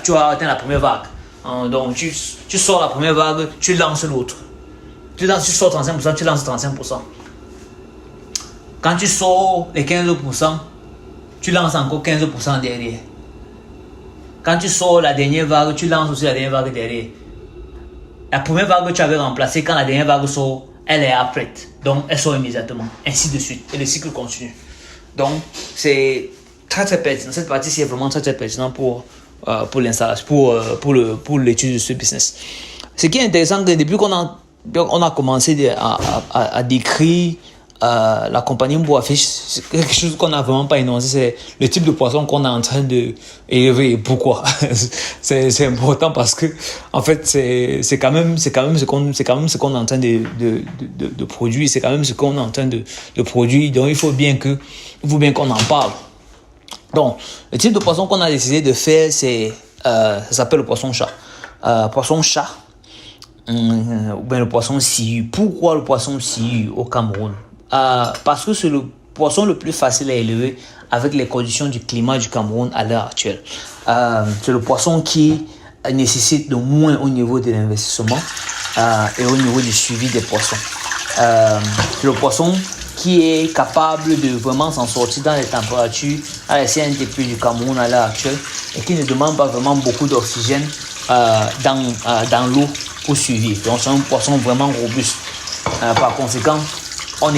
tu as atteint la première vague. Donc, tu sors la première vague, tu lances l'autre. Tu sors 35%, tu lances 35%. Quand tu sors les 15%, tu lances encore 15% derrière. Quand tu sors la dernière vague, tu lances aussi la dernière vague derrière. La première vague que tu avais remplacée, quand la dernière vague sort, elle est prête. Donc, elle sort immédiatement. Ainsi de suite. Et le cycle continue. Donc, c'est très très pertinent. Cette partie-ci est vraiment très très pertinent pour l'installation, pour l'étude de ce business. Ce qui est intéressant, c'est que depuis qu'on a commencé à décrire la compagnie Mboafish, c'est quelque chose qu'on n'a vraiment pas énoncé, c'est le type de poisson qu'on est en train d'élever et pourquoi. c'est important parce que en fait c'est quand même ce qu'on est en train de produire, c'est quand même ce qu'on est en train de produire, donc il faut bien qu'on en parle. Donc le type de poisson qu'on a décidé de faire, ça s'appelle le poisson chat. Ou bien le poisson sciure. Pourquoi le poisson sciure au Cameroun? Parce que c'est le poisson le plus facile à élever avec les conditions du climat du Cameroun à l'heure actuelle. C'est le poisson qui nécessite le moins au niveau de l'investissement et au niveau du suivi des poissons. C'est le poisson qui est capable de vraiment s'en sortir dans les températures à la CNTP du Cameroun à l'heure actuelle et qui ne demande pas vraiment beaucoup d'oxygène dans l'eau pour survivre. Donc c'est un poisson vraiment robuste. Par conséquent, c'est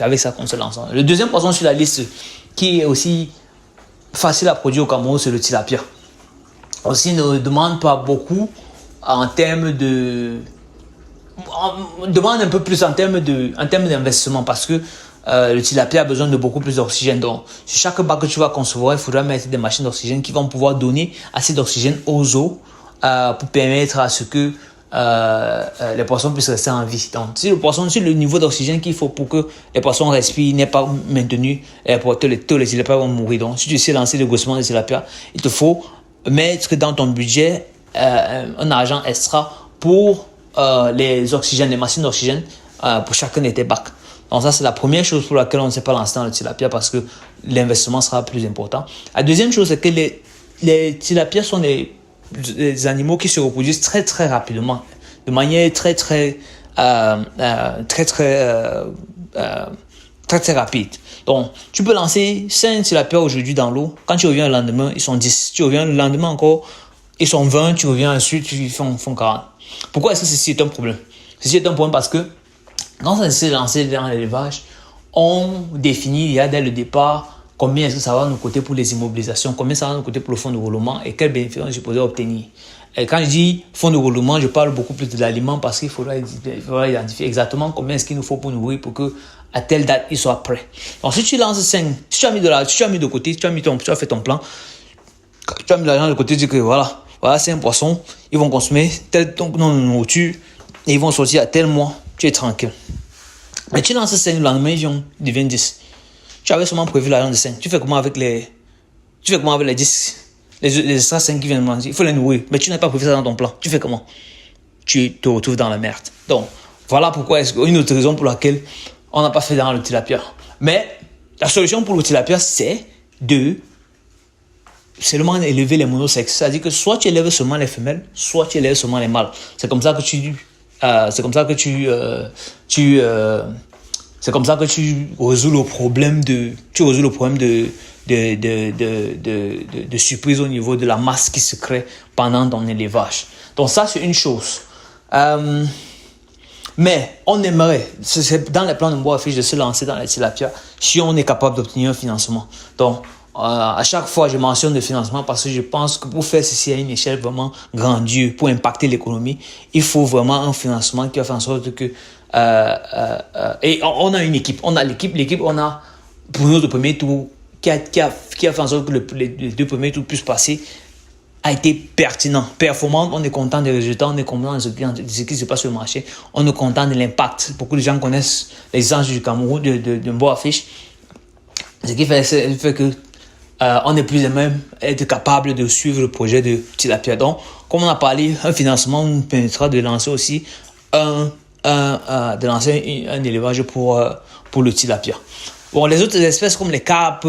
avec ça qu'on se lance. Le deuxième poisson sur la liste qui est aussi facile à produire au Cameroun, c'est le tilapia. Aussi ne demande pas beaucoup en termes de... On demande un peu plus en termes d'investissement parce que le tilapia a besoin de beaucoup plus d'oxygène. Donc, sur chaque bac que tu vas concevoir, il faudra mettre des machines d'oxygène qui vont pouvoir donner assez d'oxygène aux eaux pour permettre à ce que les poissons puissent rester en vie. Donc, si le niveau d'oxygène qu'il faut pour que les poissons respirent n'est pas maintenu, tous les tilapias vont mourir. Donc, si tu sais lancer le grossement des tilapias, il te faut mettre dans ton budget un argent extra pour les oxygènes, les machines d'oxygène pour chacun de tes bacs. Donc ça, c'est la première chose pour laquelle on ne s'est pas lancé dans le tilapia parce que l'investissement sera plus important. La deuxième chose, c'est que les tilapias sont des animaux qui se reproduisent très très rapidement, de manière très très rapide. Donc, tu peux lancer 5 tilapias aujourd'hui dans l'eau. Quand tu reviens le lendemain, ils sont 10. Tu reviens le lendemain encore, ils sont 20. Tu reviens ensuite, ils font 40. Pourquoi est-ce que ceci est un problème? Ceci est un problème parce que quand on essaie de lancer dans l'élevage, on définit il y a dès le départ combien est-ce que ça va nous coûter pour les immobilisations, combien ça va nous coûter pour le fonds de roulement et quel bénéfice on est supposé obtenir. Et quand je dis fonds de roulement, je parle beaucoup plus de l'aliment parce qu'il faudra identifier exactement combien est-ce qu'il nous faut pour nourrir pour que à telle date il soit prêt. Donc si tu lances 5, si tu as mis de côté, tu as fait ton plan, tu as mis l'argent de côté, tu dis que voilà c'est un poisson, ils vont consommer tel nombre de nourriture et ils vont sortir à tel mois, tu es tranquille. Mais tu lances 5, le lendemain ils deviennent 10. Tu avais seulement prévu l'argent de 5. Tu fais comment avec les 10? Les extra 5 qui viennent de manger, il faut les nourrir. Mais tu n'as pas prévu ça dans ton plan. Tu fais comment? Tu te retrouves dans la merde. Donc, voilà pourquoi une autre raison pour laquelle on n'a pas fait dans le tilapia. Mais la solution pour le tilapia, c'est de seulement élever les monosexes. C'est-à-dire que soit tu élèves seulement les femelles, soit tu élèves seulement les mâles. C'est comme ça que tu résous le problème de surprise au niveau de la masse qui se crée pendant ton élevage. Donc ça, c'est une chose. Mais on aimerait, c'est dans les plans de Mboafish de se lancer dans les tilapia si on est capable d'obtenir un financement. Donc, à chaque fois, je mentionne le financement parce que je pense que pour faire ceci à une échelle vraiment grandiose, pour impacter l'économie, il faut vraiment un financement qui va faire en sorte que et on a une équipe, on a l'équipe, on a pour notre premier tour qui a fait en sorte que les 2 premiers tours puissent passer a été pertinent, performant. On est content des résultats, on est content de ce qui se passe sur le marché, on est content de l'impact. Beaucoup de gens connaissent l'existence du Cameroun, de Mboafish, ce qui fait que on est plus ou moins être capable de suivre le projet de tilapia. Donc, comme on a parlé, un financement nous permettra de lancer aussi un élevage pour le tilapia. Bon, les autres espèces comme les carpes,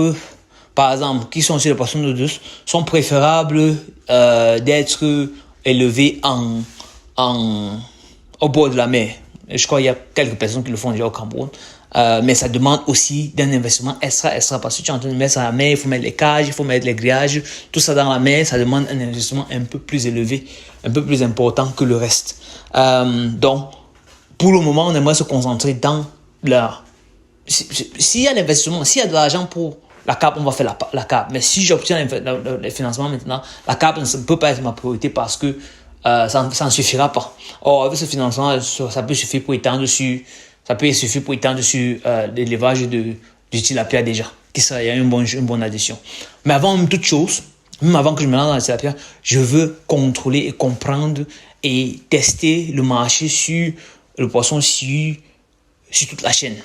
par exemple, qui sont sur les poissons d'eau douce, sont préférables d'être élevées au bord de la mer. Je crois qu'il y a quelques personnes qui le font déjà au Cameroun. Mais ça demande aussi d'un investissement extra, parce que tu es en train de mettre ça dans la mer, il faut mettre les cages, il faut mettre les grillages, tout ça dans la mer, ça demande un investissement un peu plus élevé, un peu plus important que le reste. Donc, pour le moment, on aimerait se concentrer dans s'il y a l'investissement, s'il y a de l'argent pour la CAP, on va faire la CAP. Mais si j'obtiens les financements maintenant, la CAP ne peut pas être ma priorité parce que ça ne suffira pas. Or, avec ce financement, ça peut suffire pour étendre sur l'élevage du tilapia déjà. Ça, il y a une bonne addition. Mais avant toute chose, même avant que je me lance dans la tilapia, je veux contrôler et comprendre et tester le marché sur le poisson sur toute la chaîne.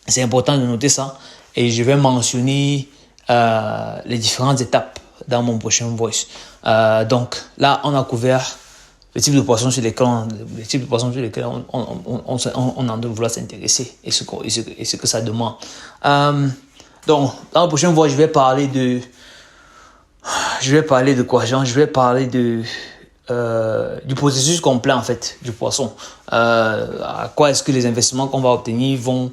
C'est important de noter ça. Et je vais mentionner les différentes étapes dans mon prochain voice. Donc là, on a couvert le type de poisson sur lesquels on en doit vouloir s'intéresser et ce que ça demande. Donc, dans le prochain voice, je vais parler de quoi, genre, je vais parler du processus complet en fait du poisson. À quoi est-ce que les investissements qu'on va obtenir vont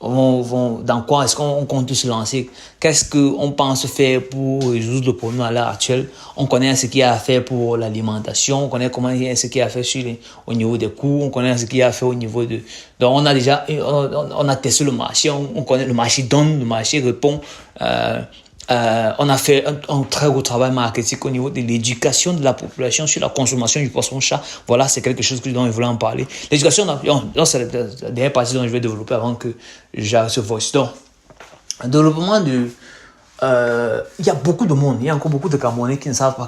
dans quoi est-ce qu'on compte se lancer, qu'est-ce qu'on pense faire pour résoudre le problème à l'heure actuelle. On connaît ce qu'il y a à faire pour l'alimentation, on connaît ce qu'il y a à faire au niveau des coûts, on connaît ce qu'il y a à faire au niveau de... Donc on a testé le marché, on connaît le marché, donne, le marché répond. On a fait un très gros travail marketing au niveau de l'éducation de la population sur la consommation du poisson-chat. Voilà, c'est quelque chose dont je voulais en parler. L'éducation, c'est la dernière partie dont je vais développer avant que j'arrête ce voice. Donc, le développement il y a beaucoup de monde, il y a encore beaucoup de Camerounais qui ne savent pas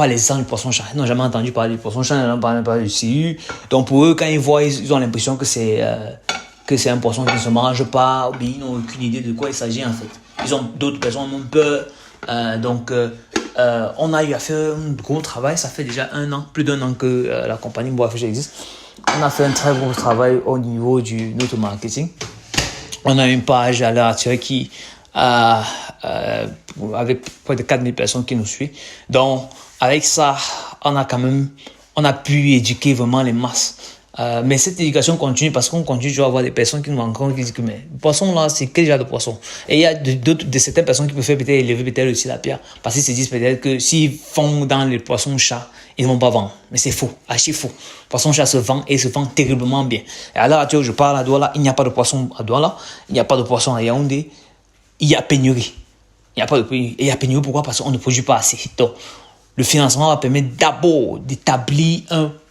l'existence du poisson-chat. Ils n'ont jamais entendu parler du poisson-chat, ils n'ont jamais parlé du CU. Donc, pour eux, quand ils voient, ils ont l'impression que c'est un poisson qui ne se mange pas, ou bien ils n'ont aucune idée de quoi il s'agit en fait. D'autres personnes ont peur. On a eu à faire un gros travail. Ça fait déjà plus d'un an que la compagnie Boafish existe. On a fait un très gros travail au niveau de notre marketing. On a une page à l'heure actuelle qui avec près de 4000 personnes qui nous suivent. Donc, avec ça, on a pu éduquer vraiment les masses. Mais cette éducation continue parce qu'on continue toujours à avoir des personnes qui nous rencontrent qui disent que mais le poisson là c'est quel genre de poisson, et il y a de certaines personnes qui préfèrent peut-être élever peut-être le tilapia parce qu'ils se disent peut-être que s'ils font dans les poissons chats ils ne vont pas vendre. Mais c'est faux, archi faux. Le poisson chat se vend et se vend terriblement bien. Et à l'heure actuelle je parle à Douala, il n'y a pas de poisson à Douala, il n'y a pas de poisson à Yaoundé, il y a pénurie. Il y a pénurie pourquoi? Parce qu'on ne produit pas assez. Donc le financement va permettre d'abord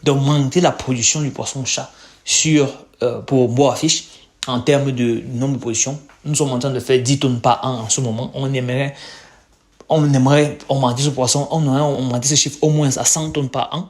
d'augmenter la production du poisson-chat pour Boafish en termes de nombre de productions. Nous sommes en train de faire 10 tonnes par an en ce moment. On aimerait augmenter ce poisson, on aimerait augmenter ce chiffre au moins à 100 tonnes par an.